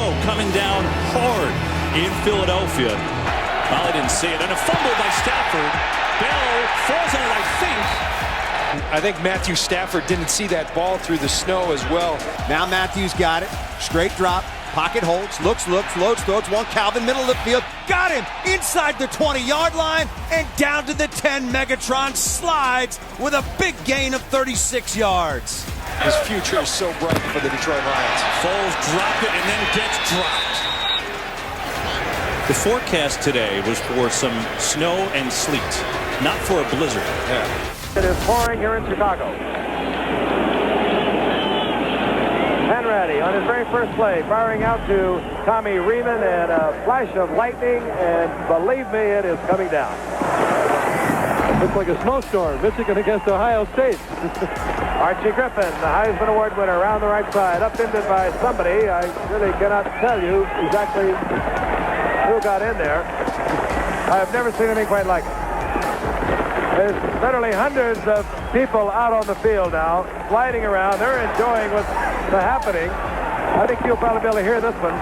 snow coming down hard in Philadelphia. Molly didn't see it, and a fumble by Stafford. Bell falls on it, I think Matthew Stafford didn't see that ball through the snow as well. Now Matthews got it. Straight drop. Pocket holds. Looks, loads, throws one. Calvin, middle of the field. Got him inside the 20-yard line and down to the 10. Megatron slides with a big gain of 36 yards. His future is so bright for the Detroit Lions. Foles dropped it and then gets dropped. The forecast today was for some snow and sleet, not for a blizzard. Yeah. It is pouring here in Chicago. Hanratty on his very first play, firing out to Tommy Riemann, and a flash of lightning, and believe me, it is coming down. Looks like a snowstorm. Michigan against Ohio State. Archie Griffin, the Heisman Award winner, around the right side, upended by somebody. I really cannot tell you exactly who got in there. I have never seen anything quite like it. There's literally hundreds of people out on the field now, sliding around. They're enjoying what's happening. I think you'll probably be able to hear this one.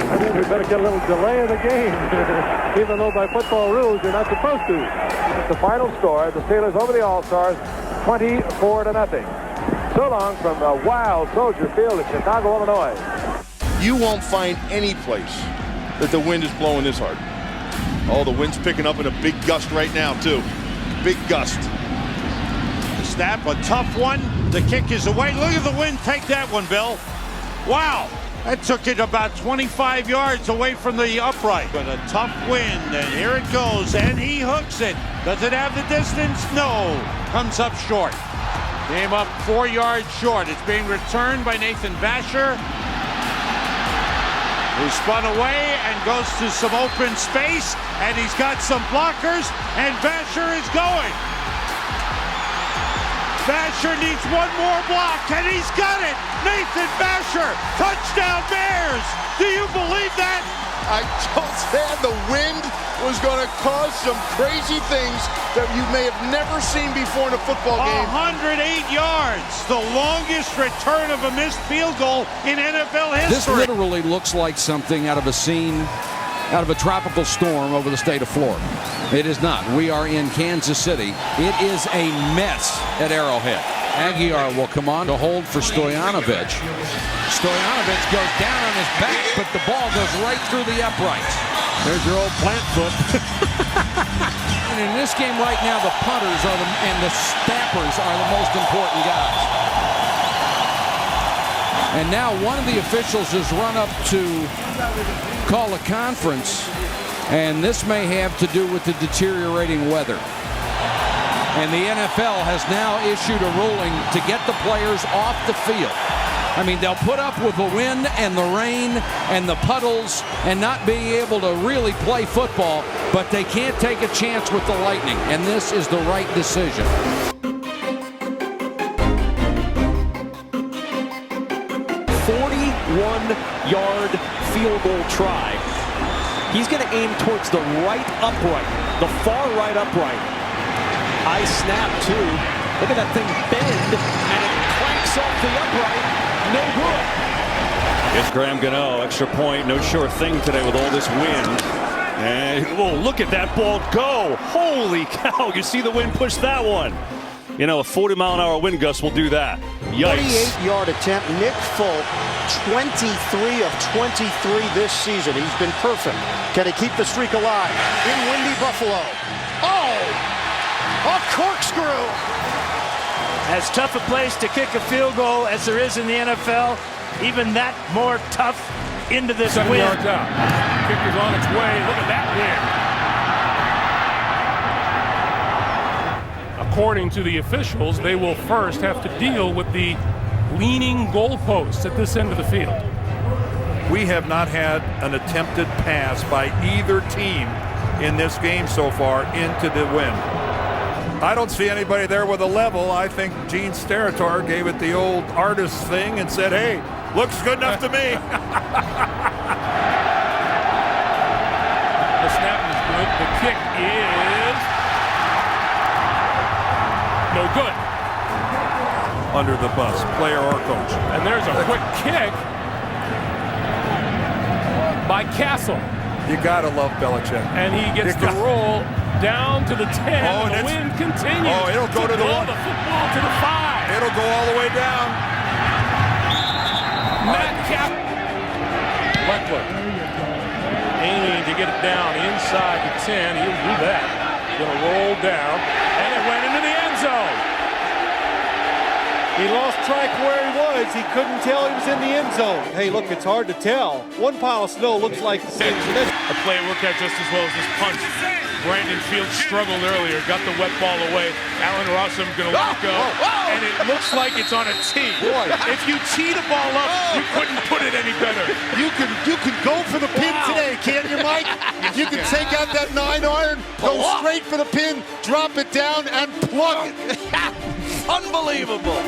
I think we better get a little delay in the game, even though by football rules you're not supposed to. The final score, the Steelers over the All-Stars, 24-0. So long from the wild Soldier Field in Chicago, Illinois. You won't find any place that the wind is blowing this hard. Oh, the wind's picking up in a big gust right now, too. Big gust. The snap, a tough one. The kick is away. Look at the wind take that one, Bill. Wow. That took it about 25 yards away from the upright. But a tough wind, and here it goes, and he hooks it. Does it have the distance? No. Comes up short. Came up 4 yards short. It's being returned by Nathan Vasher, who spun away and goes to some open space, and he's got some blockers, and Vasher is going. Vasher needs one more block, and he's got it. Nathan Vasher, touchdown Bears. Do you believe that? I told Stan the wind was going to cause some crazy things that you may have never seen before in a football game. 108 yards, the longest return of a missed field goal in NFL history. This literally looks like something out of a scene, out of a tropical storm over the state of Florida. It is not. We are in Kansas City. It is a mess at Arrowhead. Aguiar will come on to hold for Stoyanovich. Stoyanovich goes down on his back, but the ball goes right through the uprights. There's your old plant foot. And in this game right now, the punters are and the snappers are the most important guys. And now one of the officials has run up to call a conference, and this may have to do with the deteriorating weather. And the NFL has now issued a ruling to get the players off the field. I mean, they'll put up with the wind and the rain and the puddles and not being able to really play football, but they can't take a chance with the lightning, and this is the right decision. Yard field goal try. He's going to aim towards the right upright, the far right upright. High snap too. Look at that thing bend, and it clanks off the upright. No good. It's Graham Gano, extra point, no sure thing today with all this wind. And oh, look at that ball go! Holy cow! You see the wind push that one. You know, a 40-mile-an-hour wind gust will do that. Yikes. 28-yard attempt. Nick Folk, 23 of 23 this season. He's been perfect. Can he keep the streak alive? In windy Buffalo. Oh! A corkscrew! As tough a place to kick a field goal as there is in the NFL, even that more tough into this 7 wind. yards out. Kick is on its way. Look at that wind. According to the officials, they will first have to deal with the leaning goalposts at this end of the field. We have not had an attempted pass by either team in this game so far into the wind. I don't see anybody there with a level. I think Gene Steratore gave it the old artist thing and said, hey, looks good enough to me. The snap is good. The kick is no good. under the bus, player or coach. And there's a quick kick by Castle. You gotta love Belichick. And he gets the roll down to the 10. Oh, and the wind continues. Oh, it'll go to the 1. The football to the 5. It'll go all the way down. Matt Cap. Leckler aiming to get it down inside the 10. He'll do that. Gonna roll down, and it went into the end zone. He lost track where he was. He couldn't tell he was in the end zone. Hey, look, it's hard to tell. One pile of snow looks like the same. A play worked out just as well as this punch. Brandon Fields struggled earlier, got the wet ball away. Allen Rossum gonna let it go, and it looks like it's on a tee. Boy. If you tee the ball up, you couldn't put it any better. You can go for the pin today, can't you, Mike? You can take out that 9-iron, go straight for the pin, drop it down, and plug it. Unbelievable.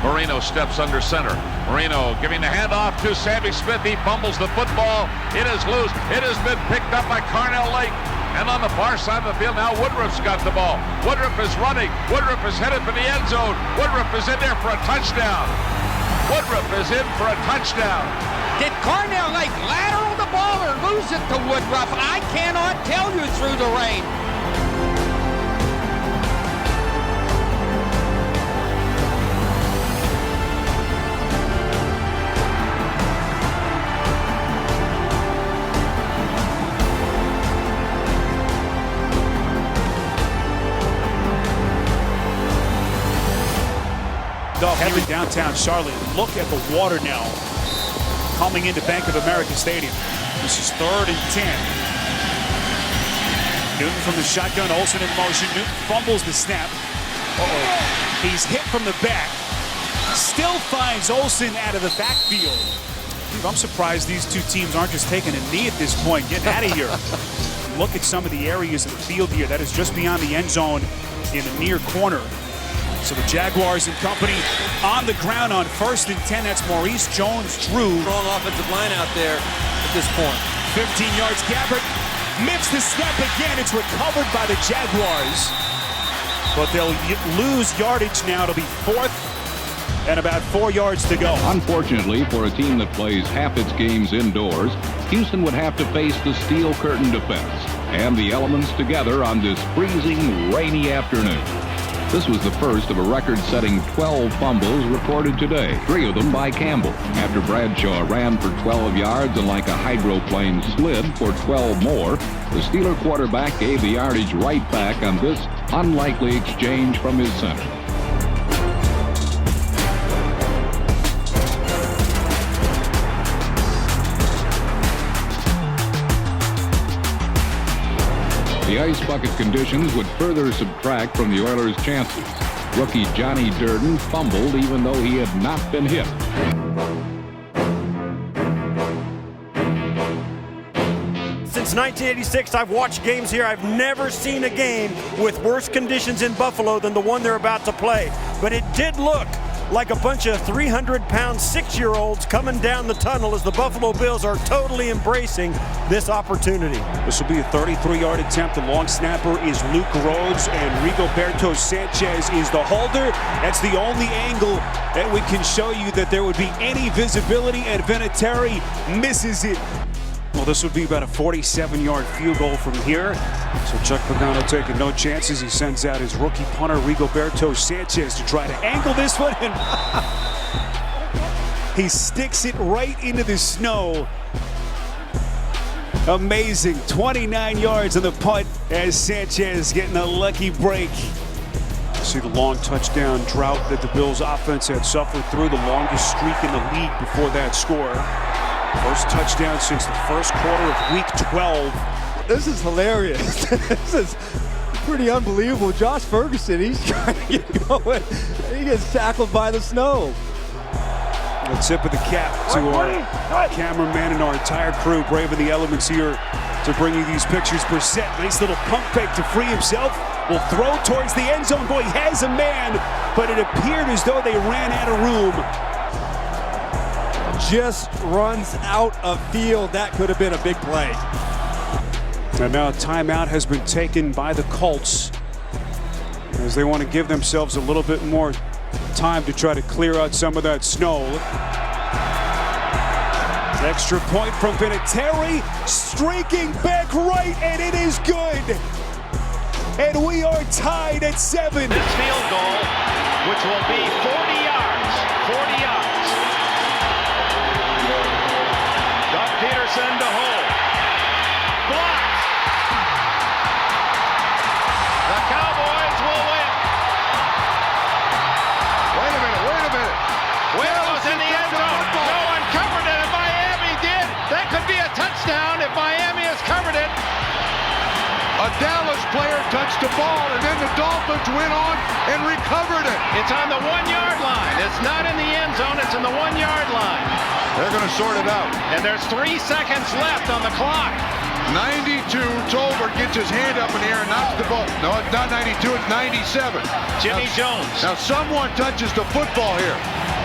Marino steps under center. Marino giving the handoff to Sammy Smith. He fumbles the football. It is loose. It has been picked up by Carnell Lake. And on the far side of the field now, Woodruff's got the ball. Woodruff is running. Woodruff is headed for the end zone. Woodruff is in there for a touchdown. Woodruff is in for a touchdown. Did Carnell Lake lateral the ball or lose it to Woodruff? I cannot tell you through the rain. Here in downtown Charlotte. Look at the water now coming into Bank of America Stadium. This is 3rd and 10. Newton from the shotgun, Olsen in motion. Newton fumbles the snap. He's hit from the back. Still finds Olsen out of the backfield. I'm surprised these two teams aren't just taking a knee at this point, getting out of here. Look at some of the areas of the field here. That is just beyond the end zone in the near corner. So the Jaguars and company on the ground on 1st and 10. That's Maurice Jones-Drew. Strong offensive line out there at this point. 15 yards. Gabbert missed the snap again. It's recovered by the Jaguars. But they'll lose yardage now. It'll be 4th and about 4 yards to go. Unfortunately, for a team that plays half its games indoors, Houston would have to face the steel curtain defense and the elements together on this freezing, rainy afternoon. This was the first of a record-setting 12 fumbles reported today, 3 of them by Campbell. After Bradshaw ran for 12 yards and like a hydroplane slid for 12 more, the Steeler quarterback gave the yardage right back on this unlikely exchange from his center. The ice bucket conditions would further subtract from the Oilers' chances. Rookie Johnny Durden fumbled even though he had not been hit. Since 1986, I've watched games here. I've never seen a game with worse conditions in Buffalo than the one they're about to play. But it did look like a bunch of 300-pound 6-year-olds coming down the tunnel as the Buffalo Bills are totally embracing this opportunity. This will be a 33-yard attempt. The long snapper is Luke Rhodes, and Rigoberto Sanchez is the holder. That's the only angle that we can show you that there would be any visibility, and Vinatieri misses it. Well, this would be about a 47-yard field goal from here. So Chuck Pagano taking no chances. He sends out his rookie punter, Rigoberto Sanchez, to try to angle this one. And he sticks it right into the snow. Amazing. 29 yards on the punt as Sanchez getting a lucky break. See the long touchdown drought that the Bills offense had suffered through, the longest streak in the league before that score. First touchdown since the first quarter of week 12. This is hilarious. This is pretty unbelievable. Josh Ferguson, he's trying to get going. He gets tackled by the snow. The tip of the cap to our cameraman and our entire crew, braving the elements here to bring you these pictures. Brissett, nice little pump fake to free himself. Will throw towards the end zone. Boy, he has a man, but it appeared as though they ran out of room. just runs out of field. That could have been a big play. And now a timeout has been taken by the Colts as they want to give themselves a little bit more time to try to clear out some of that snow. Extra point from Vinatieri, streaking back right, and it is good. And we are tied at 7. This field goal, which will be 40 yards. 40 yards. Doug Peterson to hold. Blocked. The Cowboys will win. Wait a minute. Will was in the end zone. No one covered it, and Miami did. That could be a touchdown if Miami has covered it. A Dallas player touched the ball, and then the Dolphins went on and recovered it. It's on the 1-yard line. It's not in the end zone. It's in the 1-yard line. They're going to sort it out. And there's 3 seconds left on the clock. 92, Tolbert gets his hand up in the air and knocks the ball. No, it's not 92, it's 97. Jimmy Jones. Now someone touches the football here.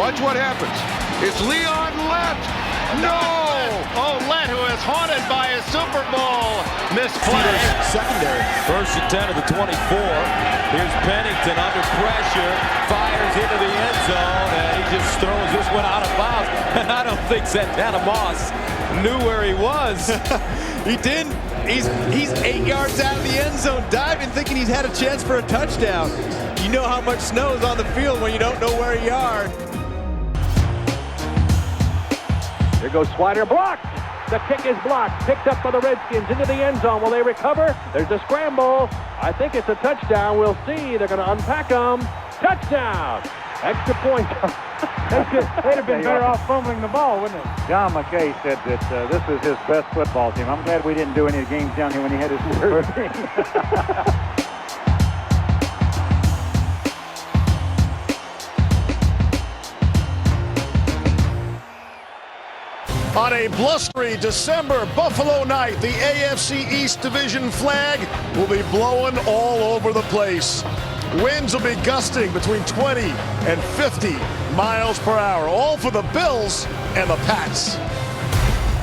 Watch what happens. It's Leon Lett. No! Oh, Lett, who is haunted by his Super Bowl misplay. Secondary. 1st and 10 of the 24. Here's Pennington under pressure. Fires into the end zone, and he just throws this one out of bounds. And I don't think Santana Moss knew where he was. He didn't. He's 8 yards out of the end zone, diving, thinking he's had a chance for a touchdown. You know how much snow is on the field when you don't know where you are. Here goes Swider, blocked. The kick is blocked. Picked up by the Redskins into the end zone. Will they recover? There's a scramble. I think it's a touchdown. We'll see. They're going to unpack them. Touchdown. Extra point. They'd have been better off fumbling the ball, wouldn't it? John McKay said that this was his best football team. I'm glad we didn't do any games down here when he had his first team. On a blustery December Buffalo night, the AFC East Division flag will be blowing all over the place. Winds will be gusting between 20 and 50 miles per hour, all for the Bills and the Pats.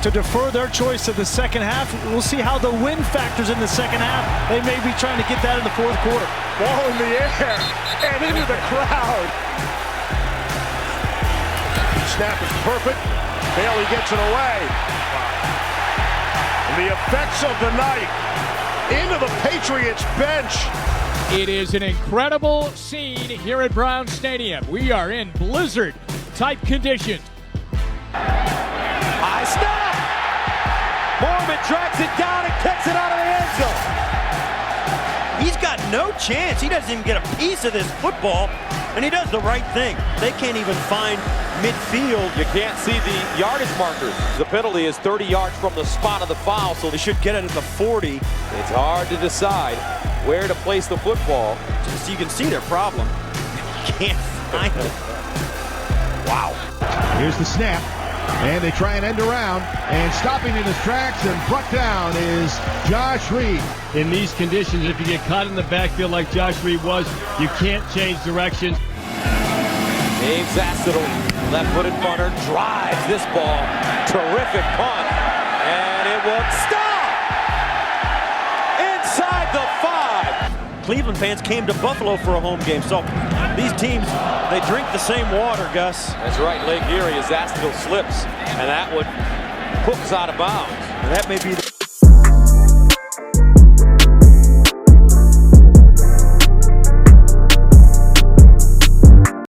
To defer their choice to the second half, we'll see how the wind factors in the second half. They may be trying to get that in the 4th quarter. Ball in the air and into the crowd. Snap is perfect. Bailey gets it away. And the effects of the night into the Patriots bench. It is an incredible scene here at Brown Stadium. We are in blizzard-type conditions. High snap! Mormon drags it down and kicks it out of the end zone. He's got no chance. He doesn't even get a piece of this football, and he does the right thing. They can't even find midfield. You can't see the yardage markers. The penalty is 30 yards from the spot of the foul, so They should get it at the 40. it's hard to decide where to place the football. So you can see their problem. Can't find it. Wow. Here's the snap, and they try and end around, and stopping in his tracks and brought down is Josh Reed. In these conditions, if you get caught in the backfield like Josh Reed was, you can't change direction. Dave Zassidle, left-footed punter, drives this ball. Terrific punt, and it will stop inside the 5. Cleveland fans came to Buffalo for a home game, so these teams, they drink the same water, Gus. That's right, Lake Erie, as Zassidle slips, and that one hooks out of bounds. And that may be the